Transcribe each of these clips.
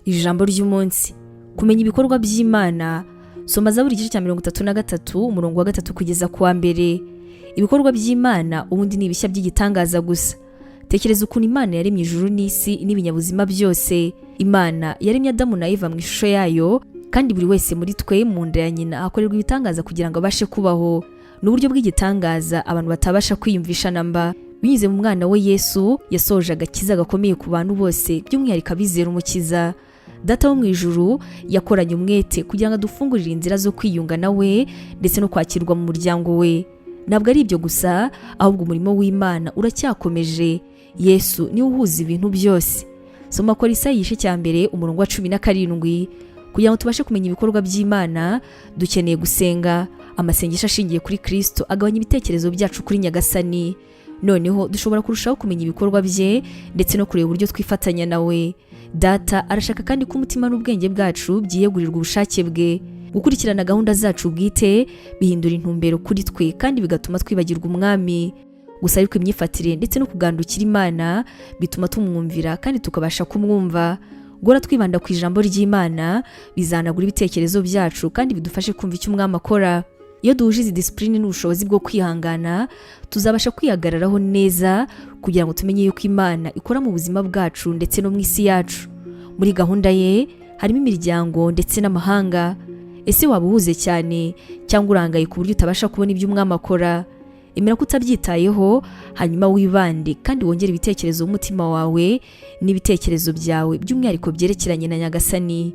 Ijambo ry'umunsi. Kumenya ibikorwa by'Imana. Soma Zaburi igice cya 33 umurongo wa 3 kugeza ku wa mbere. Ibikorwa by'Imana ubundi ni ibishya by'igitangaza gusa. Tekereza ukuntu Imana yaremye ijuru n'isi n'ibinyabuzima byose. Imana yaremye Adamu na Eva mu ishusho yayo, kandi buri wese muri twe mu nda ya nyina akorerwa ibitangaza kugira ngo abashe kubaho. N'uburyo bw'igitangaza abantu batabasha kwiyumvisha namba. Binyuze mu mwana we Yesu yasoje agakiza gakomeye ku bantu bose, by'umwihariko abizera umukiza. Data wo mu ijuru yakoranye umwete kugira ngo adufungurire inzira zo kwiyunga nawe ndetse no kwakirwa mu muryango we. Ntabwo ari ibyo gusa, ahubwo umurimo w'Imana uracyakomeje. Yesu niwe uhuza ibintu byose. Soma Kolosai igice cya mbere umurongo wa 17. Kugira ngo tubashe kumenya ibikorwa by'Imana, dukeneye gusenga. Amasengesho ashingiye kuri Kristo agabanya ibitekerezo byacu kuri Nyagasani. Noneho dushobora kurushaho kumenya ibikorwa bye ndetse no kureba uburyo twifatanya nawe. Data arashaka kandi ko umutima n'ubwenge bwacu byiyegurirwa ubushake bwe. Gukurikirana gahunda zacu bwite bihindura intumbero kuri twe kandi bigatuma twibagirwa umwami. Gusa ariko imyifatire ndetse no kugandukira Imana bituma tumwumvira kandi tukabasha kumwumva. Gora twibanda ku ijambo ry'Imana bizanagura ibitekerezo byacu kandi bidufashe kumva icyo umwami akora. Iyo duhuje izi disipurine n'ubushobozi bwo kwihangana, tuzabasha kwihagararaho neza kugira ngo tumenye yuko Imana ikora mu buzima bwacu ndetse no mu isi yacu. Muri gahunda ye harimo imiryango ndetse n'amahanga. Ese waba uhuze cyane cyangwa urangaye ku buryo utabasha kubona ibyo umwami akora? Emera kutabyitayeho, hanyuma wibande kandi wongere ibitekerezo mu mutima wawe n'ibitekerezo byawe by'umwihariko byerekeranye na Nyagasani.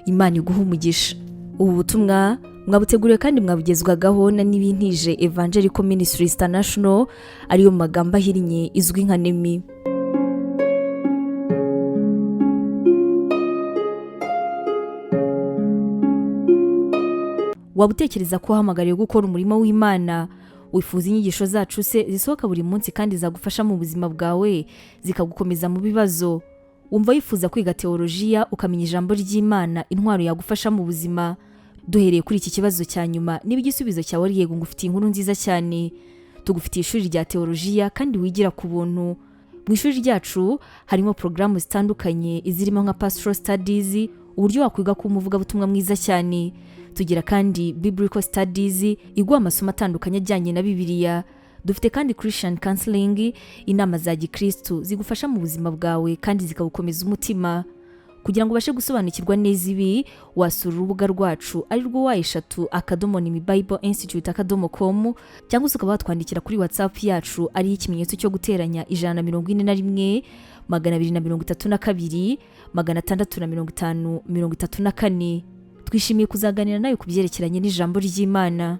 Imana iguha umugisha. Ubu butumwa mwabuteguriwe kandi mwabugezwagaho na Bihindura Evangelical Ministries International, ariyo magambo ahinnye izwi nka Nemi. Wabutekereza ko uhamagariwe gukora umurimo w'Imana? Wifuza inyigisho zacu se zisohoka buri munsi kandi zagufasha mu buzima bwawe zikagukomeza mu bibazo? Wumva wifuza kwiga teolojiya ukamenya ijambo ry'Imana, intwaro yagufasha mu buzima? Duhereye kuri iki kibazo cya nyuma, niba igisubizo cyawe ari yego, ngufitiye inkuru nziza cyane. Tugufitiye ishuri rya teolojiya kandi wigira ku buntu. Mu ishuri ryacu harimo porogaramu zitandukanye izirimo nka pastoral studies, uburyo wakwiga kuba umuvugabutumwa mwiza cyane. Tugira kandi biblical studies, iguha amasomo atandukanye ajyanye na Bibiliya. Dufite kandi Christian counseling, inama za Gikristo zigufasha mu buzima bwawe kandi zikagukomeza umutima. Kugira ngo ubashe gusobanukirwa neza ibi, wasura urubuga rwacu ari rwo wa#nemibibleinstitute.com, cyangwa se ukaba watwandikira kuri WhatsApp yacu ari ikimenyetso cyo guteranya 141 232 650 34. Twishimiye kuzaganira nawe ku byerekeranye n'ijambo ry'Imana.